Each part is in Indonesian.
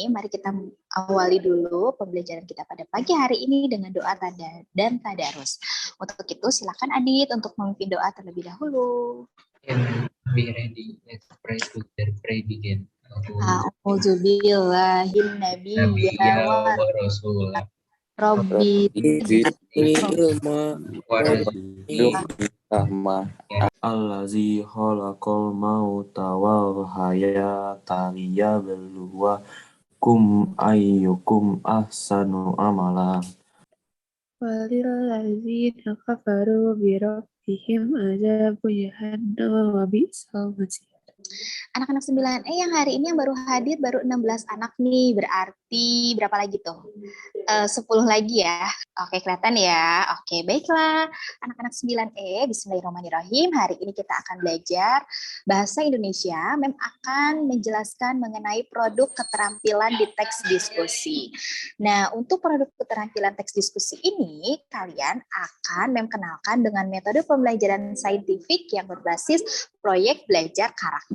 ini, mari kita awali dulu pembelajaran kita pada pagi hari ini dengan doa dan tadarus. Untuk itu, silakan Adit untuk memimpin doa terlebih dahulu. Be ready. Let's pray begin. A'udzubillahin nabiyya wa rasul. Rabbi Allazi khalaqal mauta wal hayata liyabluwakum ayyukum ahsanu amala. Walillazina kafaru bi rabbihim adzabu jahannam wa bi'sal masir. Anak-anak 9E yang hari ini yang baru hadir baru 16 anak nih, berarti berapa lagi tuh? 10 lagi ya. Oke, kelihatan ya. Oke, baiklah. Anak-anak 9E, bismillahirrahmanirrahim. Hari ini kita akan belajar bahasa Indonesia. Mem akan menjelaskan mengenai produk keterampilan di teks diskusi. Nah, untuk produk keterampilan teks diskusi ini, kalian akan Mem kenalkan dengan metode pembelajaran saintifik yang berbasis proyek belajar karakter.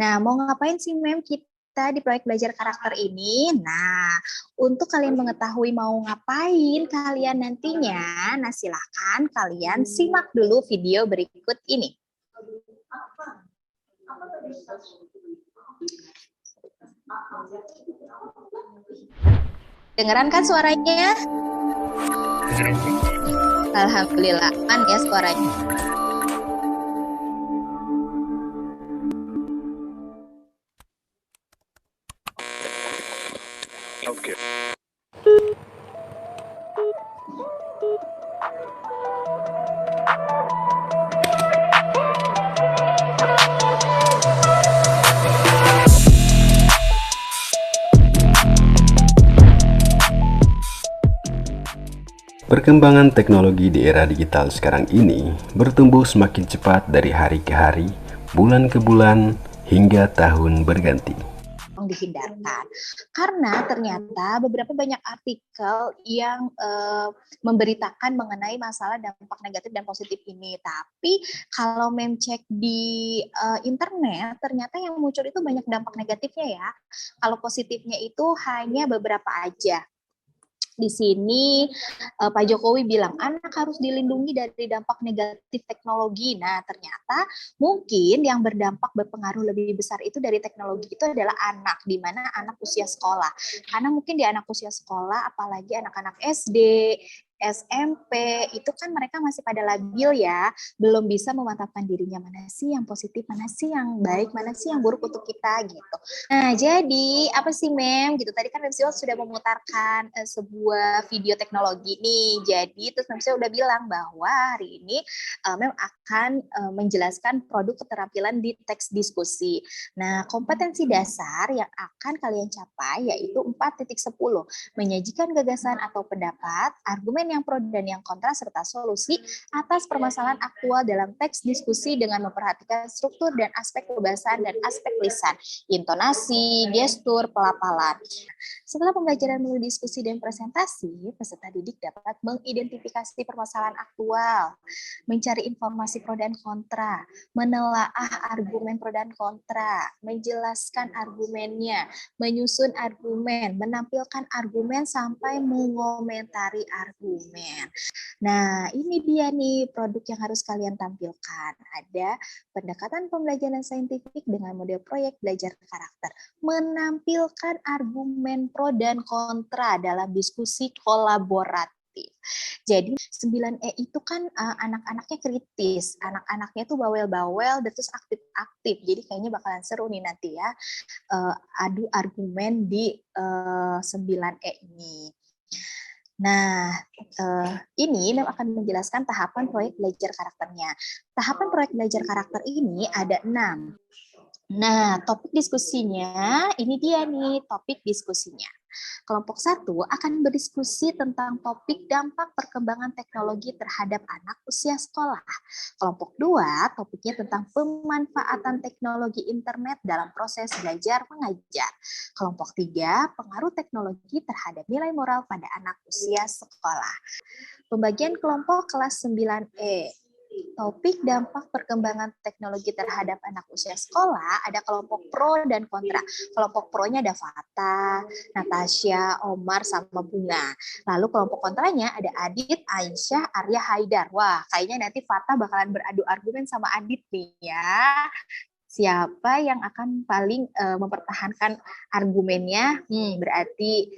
Nah, mau ngapain sih Mem kita di proyek belajar karakter ini? Nah, untuk kalian mengetahui mau ngapain kalian nantinya, nah silakan kalian simak dulu video berikut ini. Dengeran kan suaranya? Alhamdulillah, aman ya suaranya. Okay. Perkembangan teknologi di era digital sekarang ini bertumbuh semakin cepat dari hari ke hari, bulan ke bulan, hingga tahun berganti. Dihindarkan karena ternyata beberapa banyak artikel yang memberitakan mengenai masalah dampak negatif dan positif ini, tapi kalau Mem cek di internet ternyata yang muncul itu banyak dampak negatifnya ya. Kalau positifnya itu hanya beberapa aja. Di sini Pak Jokowi bilang anak harus dilindungi dari dampak negatif teknologi. Nah, ternyata mungkin yang berpengaruh lebih besar itu dari teknologi itu adalah anak, di mana anak usia sekolah. Karena mungkin di anak usia sekolah, apalagi anak-anak SD, SMP, itu kan mereka masih pada labil ya, belum bisa memantapkan dirinya mana sih yang positif, mana sih yang baik, mana sih yang buruk untuk kita gitu. Nah, jadi apa sih Mem? Gitu tadi kan Mem Siwa sudah memutarkan sebuah video teknologi nih. Jadi terus Mem Siwa udah bilang bahwa hari ini Mem akan menjelaskan produk keterampilan di teks diskusi. Nah, kompetensi dasar yang akan kalian capai yaitu 4.10, menyajikan gagasan atau pendapat, argumen yang pro dan yang kontra, serta solusi atas permasalahan aktual dalam teks diskusi dengan memperhatikan struktur dan aspek kebahasaan dan aspek lisan, intonasi, gestur, pelafalan. Setelah pembelajaran melalui diskusi dan presentasi, peserta didik dapat mengidentifikasi permasalahan aktual, mencari informasi pro dan kontra, menelaah argumen pro dan kontra, menjelaskan argumennya, menyusun argumen, menampilkan argumen, sampai mengomentari argumen. Nah, ini dia nih produk yang harus kalian tampilkan. Ada pendekatan pembelajaran saintifik dengan model proyek belajar karakter, menampilkan argumen pro dan kontra dalam diskusi kolaboratif. Jadi 9E itu kan anak-anaknya kritis, anak-anaknya tuh bawel-bawel, dan terus aktif-aktif. Jadi kayaknya bakalan seru nih nanti ya, adu argumen di 9E ini. Nah, ini Mem akan menjelaskan tahapan proyek belajar karakternya. Tahapan proyek belajar karakter ini ada 6. Nah, topik diskusinya, ini dia nih topik diskusinya. Kelompok 1 akan berdiskusi tentang topik dampak perkembangan teknologi terhadap anak usia sekolah. Kelompok 2 topiknya tentang pemanfaatan teknologi internet dalam proses belajar mengajar. Kelompok 3 pengaruh teknologi terhadap nilai moral pada anak usia sekolah. Pembagian kelompok kelas 9E. Topik dampak perkembangan teknologi terhadap anak usia sekolah, ada kelompok pro dan kontra. Kelompok pro-nya ada Fata, Natasha, Omar, sama Bunga. Lalu kelompok kontranya ada Adit, Aisyah, Arya, Haidar. Wah, kayaknya nanti Fata bakalan beradu argumen sama Adit nih ya. Siapa yang akan paling mempertahankan argumennya? Berarti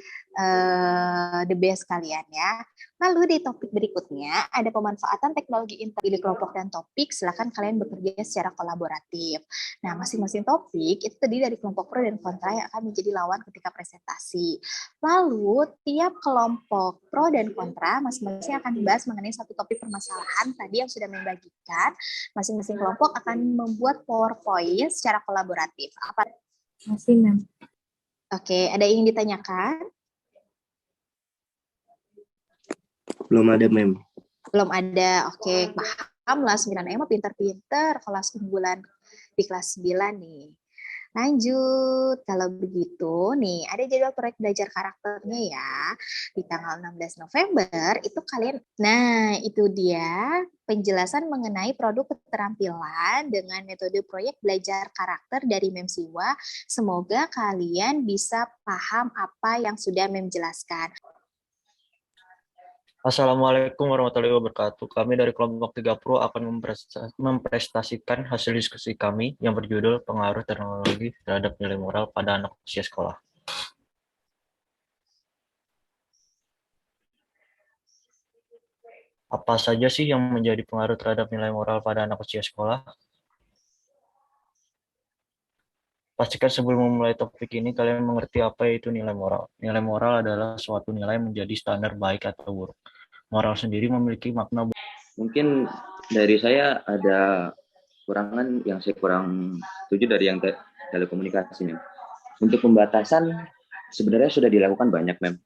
the best kalian ya. Lalu di topik berikutnya ada pemanfaatan teknologi internet di kelompok dan topik. Silakan kalian bekerja secara kolaboratif. Nah, masing-masing topik itu terdiri dari kelompok pro dan kontra yang akan menjadi lawan ketika presentasi. Lalu tiap kelompok pro dan kontra masing-masing akan dibahas mengenai satu topik permasalahan tadi yang sudah membagikan. Masing-masing kelompok akan membuat PowerPoint secara kolaboratif. Apa? Masih, Mem. Oke, ada yang ingin ditanyakan? Belum ada, Mem. Belum ada. Oke, paham lah 9M pinter-pinter, kelas unggulan di kelas 9 nih. Lanjut, kalau begitu nih ada jadwal proyek belajar karakternya ya. Di tanggal 16 November itu kalian, nah itu dia penjelasan mengenai produk keterampilan dengan metode proyek belajar karakter dari Mem Siwa. Semoga kalian bisa paham apa yang sudah Mem jelaskan. Assalamualaikum warahmatullahi wabarakatuh. Kami dari kelompok 3 Pro akan mempresentasikan hasil diskusi kami yang berjudul Pengaruh Teknologi Terhadap Nilai Moral pada Anak Usia Sekolah. Apa saja sih yang menjadi pengaruh terhadap nilai moral pada anak usia sekolah? Pastikan sebelum memulai topik ini kalian mengerti apa itu nilai moral. Nilai moral adalah suatu nilai menjadi standar baik atau buruk. Moral sendiri memiliki makna. Mungkin dari saya ada kurangan yang saya kurang setuju dari yang telekomunikasi, Mem. Untuk pembatasan sebenarnya sudah dilakukan banyak, Mem.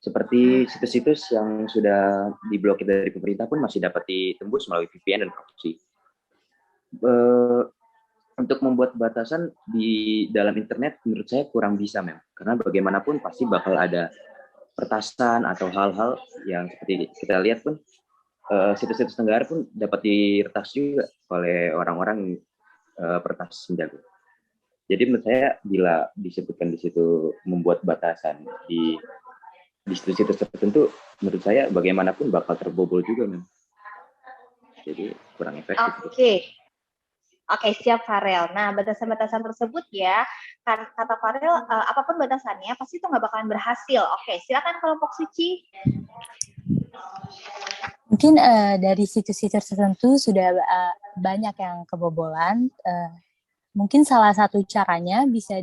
Seperti situs-situs yang sudah diblokir dari pemerintah pun masih dapat ditembus melalui VPN dan proxy. Untuk membuat batasan di dalam internet menurut saya kurang bisa, Mem. Karena bagaimanapun pasti bakal ada pertasan atau hal-hal yang seperti kita lihat pun situs-situs negara pun dapat diretas juga oleh orang-orang pertas penjago. Jadi menurut saya bila disebutkan di situ membuat batasan di situs-situs tertentu, menurut saya bagaimanapun bakal terbobol juga, Mem. Jadi kurang efektif. Oke, siap Farel. Nah, batasan-batasan tersebut ya, kata Farel, apapun batasannya, pasti itu nggak bakalan berhasil. Oke, silakan kelompok Suci. Mungkin dari situs-situs tertentu sudah banyak yang kebobolan. Mungkin salah satu caranya bisa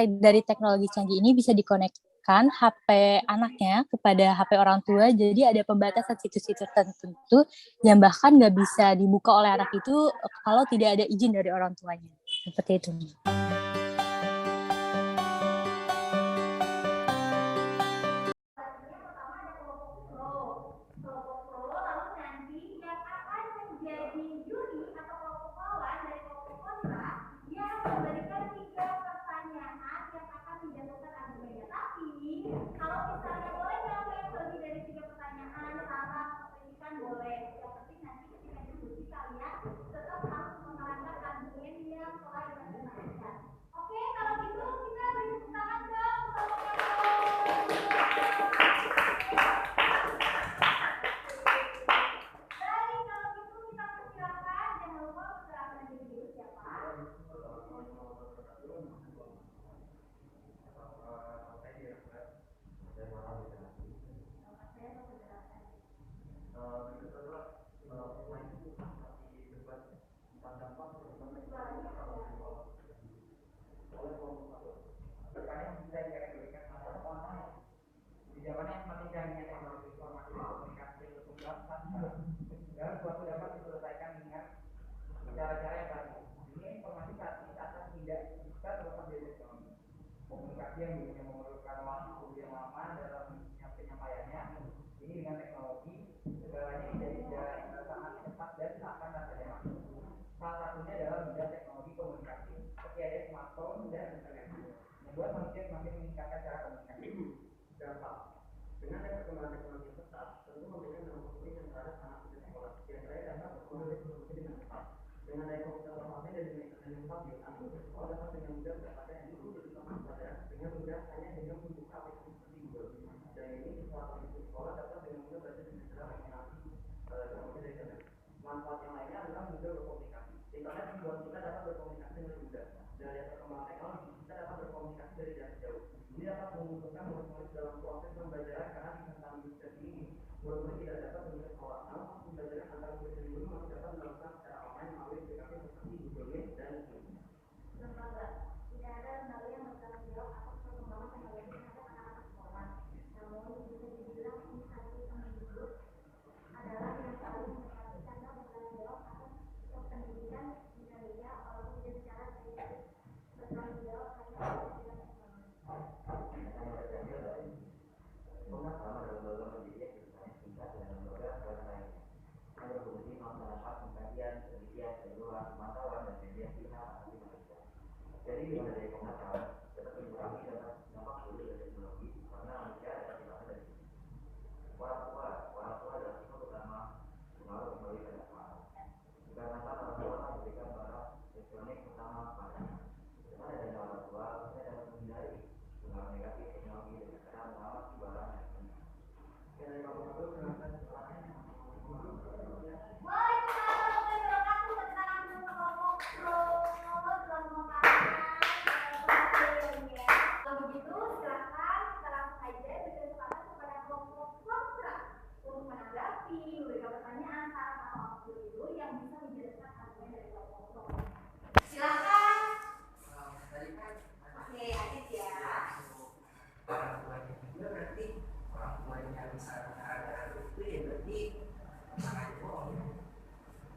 dari teknologi canggih ini bisa dikonekkan HP anaknya kepada HP orang tua, jadi ada pembatasan situs-situs tertentu yang bahkan nggak bisa dibuka oleh anak itu kalau tidak ada izin dari orang tuanya. Seperti itu.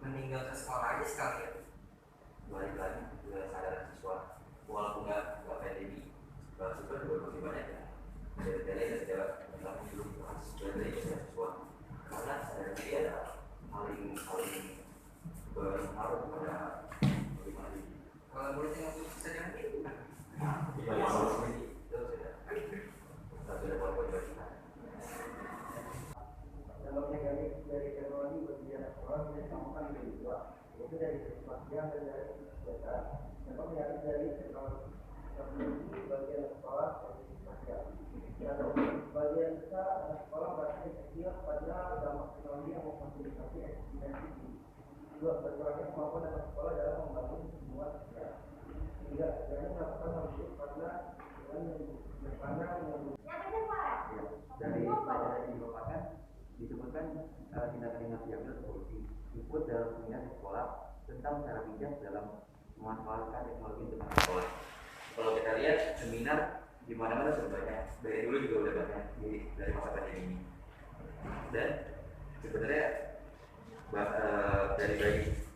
Meninggal ke sekolah aja sekalian. Balik lagi ke kesadaran siswa, walaupun nggak pandemi, juga lebih banyak ya. Dari sejak kita belum dari siswa, karena sadar diri ada paling berpengaruh pada bagaimana. Kalau boleh tengok kesadaran itu, gimana ini terus ya, tapi ada poin-poin kita. Dalamnya dari teknologi berbicara orang kita samakan menjadi dua, yaitu dari kematian dan dari kesehatan. Memang dari teknologi bagian sekolah dan kesehatan. Bagian besar sekolah berarti kecil pada dampak teknologi yang memfasilitasi eksistensi. Dua, berkurangnya kemampuan anak sekolah dalam membangun semua sosial. Tiga, jangan melakukan hal itu karena dengan yang dari pelajaran yang dilakukan disebutkan tindakan-tindakan diambil seperti ikut dalam seminar di sekolah tentang cara bijak dalam memanfaatkan teknologi untuk sekolah. Kalau kita lihat seminar di mana-mana sudah banyak, dari dulu juga udah banyak dari masa pandemi ini. Dan sebenarnya dari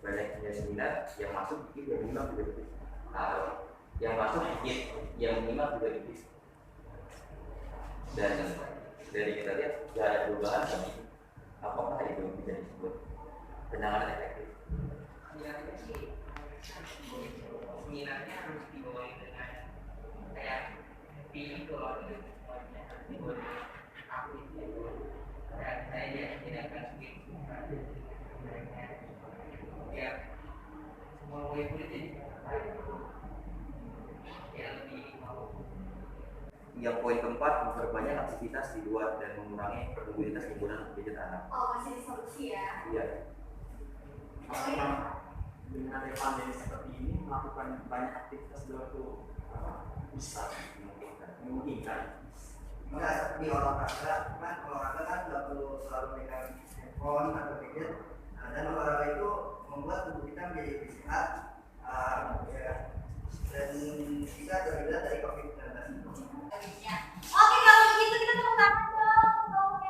banyaknya seminar yang masuk dikit, yang menyimak juga dikit. Yang masuk dikit, yang menyimak juga dikit. Dan dari kita lihat tidak ada perubahan, tapi apakah itu bisa disebut penanganan efektif? Sebenarnya sih seminarnya harus dibawa dengan kayak pilih kalau buat aku itu dan saya tidak akan sedikit ya semua boleh jadi ya lebih mau. Yang poin keempat, memperbanyak aktivitas di luar dan mengurangi produktivitas hiburan gadget anak. Oh, masih disolusi ya? Iya. Dengan ada pandemi seperti ini, melakukan banyak aktivitas di luar itu bisa memungkinkan. Enggak seperti olahraga, kan olahraga kan nggak perlu selalu megang handphone atau gadget. Dan olahraga itu membuat tubuh kita menjadi lebih sehat, dan bisa terhindar dari COVID-19. Oke, kalau begitu kita tepuk tangan dong.